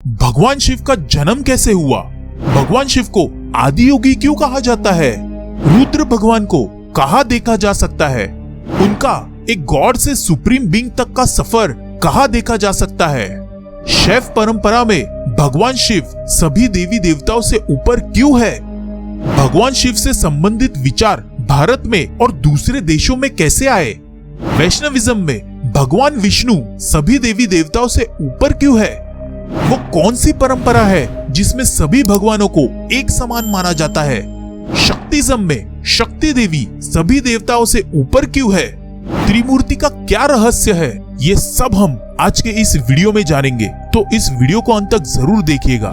भगवान शिव का जन्म कैसे हुआ? भगवान शिव को आदि योगी क्यों कहा जाता है? रुद्र भगवान को कहाँ देखा जा सकता है? उनका एक गॉड से सुप्रीम बीइंग तक का सफर कहाँ देखा जा सकता है? शैव परंपरा में भगवान शिव सभी देवी देवताओं से ऊपर क्यों है? भगवान शिव से संबंधित विचार भारत में और दूसरे देशों में कैसे आए? वैष्णविज्म में भगवान विष्णु सभी देवी देवताओं से ऊपर क्यों है? वो कौन सी परंपरा है जिसमें सभी भगवानों को एक समान माना जाता है? शक्तिज्म में शक्ति देवी सभी देवताओं से ऊपर क्यों है? त्रिमूर्ति का क्या रहस्य है? ये सब हम आज के इस वीडियो में जानेंगे, तो इस वीडियो को अंत तक जरूर देखिएगा।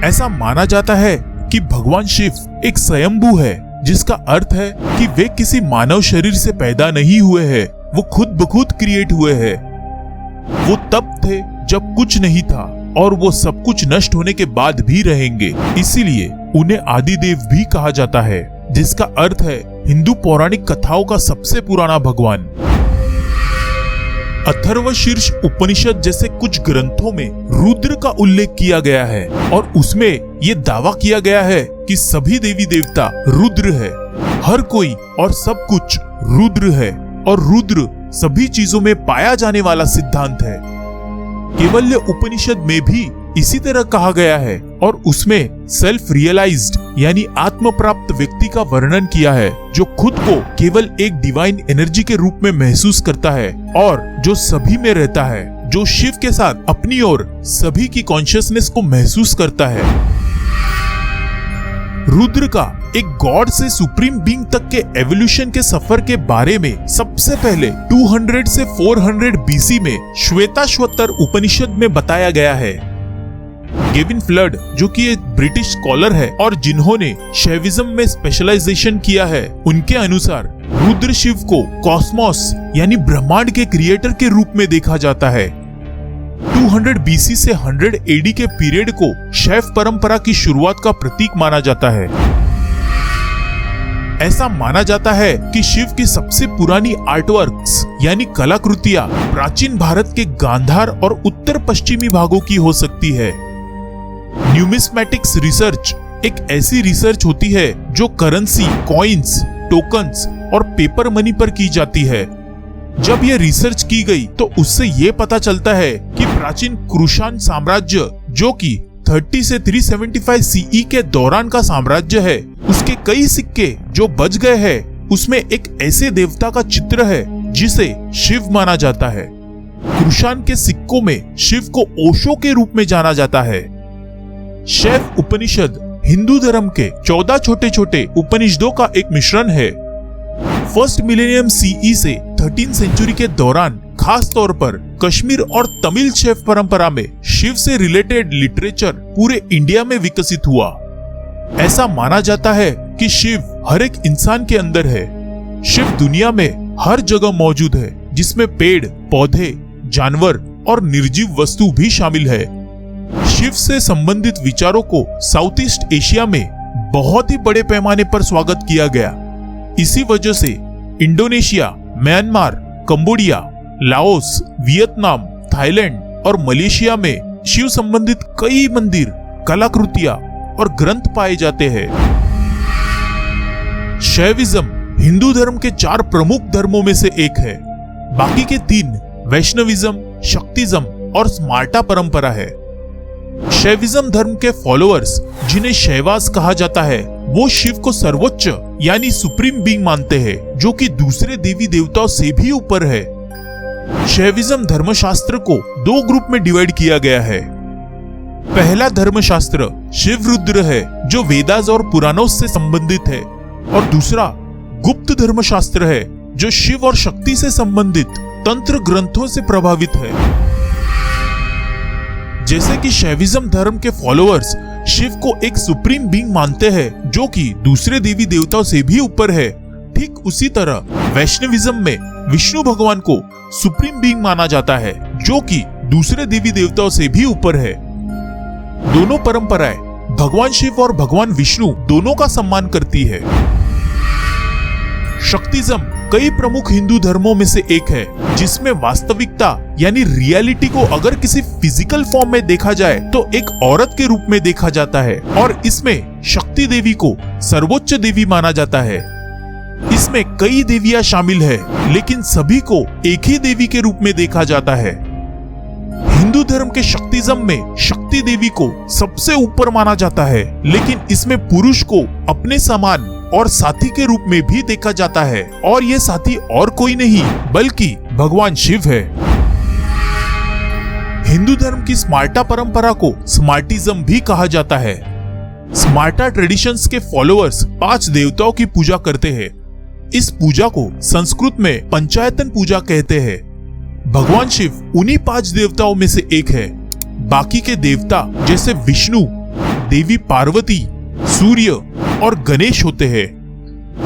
ऐसा माना जाता है कि भगवान शिव एक स्वयंभू है, जिसका अर्थ है कि वे किसी मानव शरीर से पैदा नहीं हुए हैं, वो खुद ब खुद क्रिएट हुए हैं। वो तब थे जब कुछ नहीं था और वो सब कुछ नष्ट होने के बाद भी रहेंगे, इसीलिए उन्हें आदिदेव भी कहा जाता है, जिसका अर्थ है हिंदू पौराणिक कथाओं का सबसे पुराना भगवान। अथर्वशीर्ष उपनिषद जैसे कुछ ग्रंथों में रुद्र का उल्लेख किया गया है और उसमें ये दावा किया गया है कि सभी देवी देवता रुद्र है, हर कोई और सब कुछ रुद्र है और रुद्र सभी चीजों में पाया जाने वाला सिद्धांत है। केवल्य उपनिषद में भी इसी तरह कहा गया है और उसमें सेल्फ रियलाइज्ड यानी आत्म प्राप्त व्यक्ति का वर्णन किया है, जो खुद को केवल एक डिवाइन एनर्जी के रूप में महसूस करता है और जो सभी में रहता है, जो शिव के साथ अपनी और सभी की कॉन्शियसनेस को महसूस करता है। रुद्र का एक गॉड से सुप्रीम बीइंग तक के एवोल्यूशन के सफर के बारे में सबसे पहले 200 से 400 बीसी में श्वेताश्वतर उपनिषद में बताया गया है। गेविन फ्लड, जो कि एक ब्रिटिश स्कॉलर है और जिन्होंने शैविज्म में स्पेशलाइजेशन किया है, उनके अनुसार रुद्र शिव को कॉस्मोस यानी ब्रह्मांड के क्रिएटर के रूप में देखा जाता है। 200 बीसी से 100 एडी के पीरियड को शैव परंपरा की शुरुआत का प्रतीक माना जाता है। ऐसा माना जाता है कि शिव की सबसे पुरानी आर्टवर्क्स यानी कलाकृतियां प्राचीन भारत के गांधार और उत्तर पश्चिमी भागों की हो सकती है। न्यूमिस्मेटिक्स रिसर्च एक ऐसी रिसर्च होती है जो करेंसी, कॉइन्स, टोकन्स और पेपर मनी पर की जाती है। जब यह रिसर्च की गई तो उससे ये पता चलता है कि प्राचीन कुषाण साम्राज्य, जो कि 30 से 375 सीई के दौरान का साम्राज्य है, उसके कई सिक्के जो बच गए हैं, उसमें एक ऐसे देवता का चित्र है जिसे शिव माना जाता है। कुषाण के सिक्कों में शिव को ओशो के रूप में जाना जाता है। शैव उपनिषद हिंदू धर्म के 14 छोटे छोटे उपनिषदों का एक मिश्रण है। फर्स्ट मिलेनियम सीई से 13th सेंचुरी के दौरान खास तौर पर कश्मीर और तमिल शैव परंपरा में शिव से रिलेटेड लिटरेचर पूरे इंडिया में विकसित हुआ। ऐसा माना जाता है कि शिव हर एक इंसान के अंदर है। शिव दुनिया में हर जगह मौजूद है, जिसमें पेड़, पौधे, जानवर और निर्जीव वस्तु भी शामिल है। शिव से संबंधित विचारों को साउथ ईस्ट एशिया में बहुत ही बड़े पैमाने पर स्वागत किया गया। इसी वजह से Indonesia, Myanmar, Cambodia, Laos, Vietnam, Thailand और मलेशिया में शिव संबंधित कई मंदिर, कलाकृतियां और ग्रंथ पाए जाते हैं। शैविज्म हिंदू धर्म के 4 प्रमुख धर्मों में से एक है। बाकी के 3 वैष्णविज्म, शक्तिज्म और स्मार्टा परंपरा है। शैविज्म धर्म के फॉलोअर्स, जिन्हें शैवास कहा जाता है, वो शिव को सर्वोच्च यानी सुप्रीम बीइंग मानते हैं, जो कि दूसरे देवी देवताओं से भी ऊपर है। शैविज्म धर्मशास्त्र को 2 ग्रुप में डिवाइड किया गया है। पहला धर्मशास्त्र शिव रुद्र है, जो वेदास और पुराणों से संबंधित है, और दूसरा गुप्त धर्मशास्त्र है, जो शिव और शक्ति से संबंधित तंत्र ग्रंथों से प्रभावित है। जैसे कि शैविज्म धर्म के फॉलोअर्स शिव को एक सुप्रीम बीइंग मानते हैं, जो कि दूसरे देवी देवताओं से भी ऊपर है, ठीक उसी तरह वैष्णविज्म में विष्णु भगवान को सुप्रीम बीइंग माना जाता है, जो कि दूसरे देवी देवताओं से भी ऊपर है। दोनों परंपराएं भगवान शिव और भगवान विष्णु दोनों का सम्मान करती है। शक्तिज्म कई प्रमुख हिंदू धर्मों में से एक है जिसमें वास्तविकता यानी रियलिटी को अगर किसी फिजिकल फॉर्म में देखा जाए तो एक औरत के रूप में देखा जाता है और इसमें शक्ति देवी को सर्वोच्च देवी माना जाता है। इसमें कई देवियां शामिल है लेकिन सभी को एक ही देवी के रूप में देखा जाता है। हिंदू धर्म के शक्तिज्म में शक्ति देवी को सबसे ऊपर माना जाता है, लेकिन इसमें पुरुष को अपने समान और साथी के रूप में भी देखा जाता है और ये साथी और कोई नहीं बल्कि भगवान शिव है। हिंदू धर्म की स्मार्टा परंपरा को स्मार्टिज्म भी कहा जाता है। स्मार्टा ट्रेडिशंस के फॉलोअर्स 5 देवताओं की पूजा करते हैं। इस पूजा को संस्कृत में पंचायतन पूजा कहते हैं। भगवान शिव उन्हीं 5 देवताओं में से एक है। बाकी के देवता जैसे विष्णु, देवी पार्वती, सूर्य और गणेश होते हैं।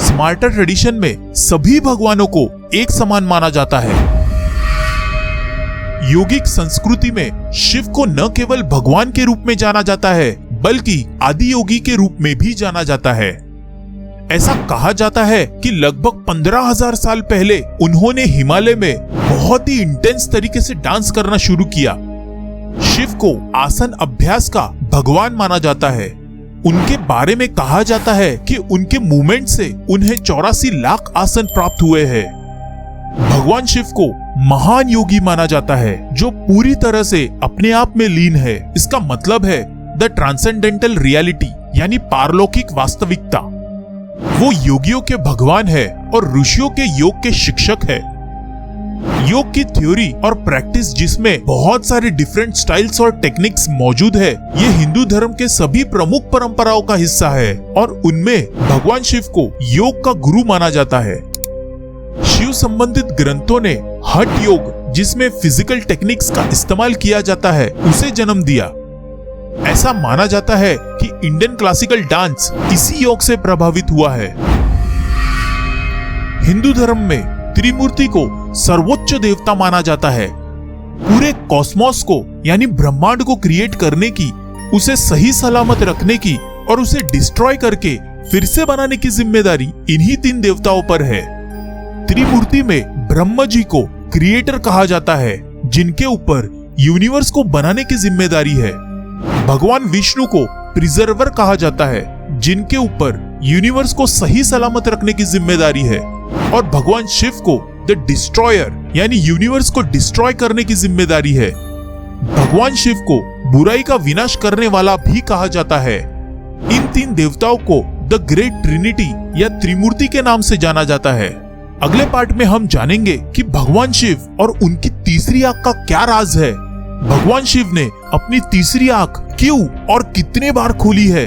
स्मार्टा ट्रेडिशन में सभी भगवानों को एक समान माना जाता है। योगिक संस्कृति में शिव को न केवल भगवान के रूप में जाना जाता है बल्कि आदि योगी के रूप में भी जाना जाता है। ऐसा कहा जाता है कि लगभग 15,000 साल पहले उन्होंने हिमालय में बहुत ही इंटेंस तरीके से डांस करना शुरू किया। शिव को आसन अभ्यास का भगवान माना जाता है। उनके बारे में कहा जाता है कि उनके मूवमेंट से उन्हें 84 लाख आसन प्राप्त हुए हैं। भगवान शिव को महान योगी माना जाता है जो पूरी तरह से अपने आप में लीन है। इसका मतलब है द ट्रांसेंडेंटल रियलिटी यानी पारलौकिक वास्तविकता। वो योगियों के भगवान है और ऋषियों के योग के शिक्षक है। योग की थ्योरी और प्रैक्टिस जिसमें बहुत सारे डिफरेंट स्टाइल्स और टेक्निक्स मौजूद है, ये हिंदू धर्म के सभी प्रमुख परंपराओं का हिस्सा है और उनमें भगवान शिव को योग का गुरु माना जाता है। शिव संबंधित ग्रंथों ने हठ योग जिसमें फिजिकल टेक्निक्स का इस्तेमाल किया जाता है उसे जन्म दिया। ऐसा माना जाता है कि इंडियन क्लासिकल डांस इसी योग से प्रभावित हुआ है। हिंदू धर्म में त्रिमूर्ति को सर्वोच्च देवता माना जाता है। पूरे कॉस्मोस को यानी ब्रह्मांड को क्रिएट करने की, उसे सही सलामत रखने की और उसे डिस्ट्रॉय करके फिर से बनाने की जिम्मेदारी इन्हीं 3 देवताओं पर है। त्रिमूर्ति में ब्रह्मा जी को क्रिएटर कहा जाता है जिनके ऊपर यूनिवर्स को बनाने की जिम्मेदारी है। भगवान विष्णु को प्रिजर्वर कहा जाता है जिनके ऊपर यूनिवर्स को सही सलामत रखने की जिम्मेदारी है। और भगवान शिव को द डिस्ट्रॉयर यानी यूनिवर्स को डिस्ट्रॉय करने की जिम्मेदारी है। भगवान शिव को बुराई का विनाश करने वाला भी कहा जाता है। इन 3 देवताओं को द ग्रेट ट्रिनिटी या त्रिमूर्ति के नाम से जाना जाता है। अगले पार्ट में हम जानेंगे कि भगवान शिव और उनकी तीसरी आंख का क्या राज है। भगवान शिव ने अपनी तीसरी आंख क्यों और कितने बार खोली है।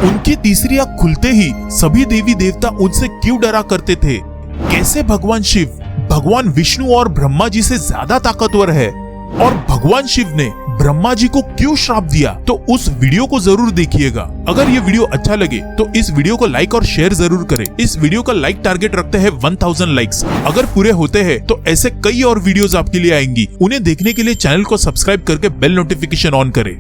उनकी तीसरी आंख खुलते ही सभी देवी देवता उनसे क्यों डरा करते थे। कैसे भगवान शिव भगवान विष्णु और ब्रह्मा जी से ज्यादा ताकतवर है और भगवान शिव ने ब्रह्मा जी को क्यों श्राप दिया, तो उस वीडियो को जरूर देखिएगा। अगर ये वीडियो अच्छा लगे तो इस वीडियो को लाइक और शेयर जरूर करें। इस वीडियो का लाइक टारगेट रखते हैं 1000 लाइक्स। अगर पूरे होते हैं तो ऐसे कई और वीडियोस आपके लिए आएंगी। उन्हें देखने के लिए चैनल को सब्सक्राइब करके बेल नोटिफिकेशन ऑन करें।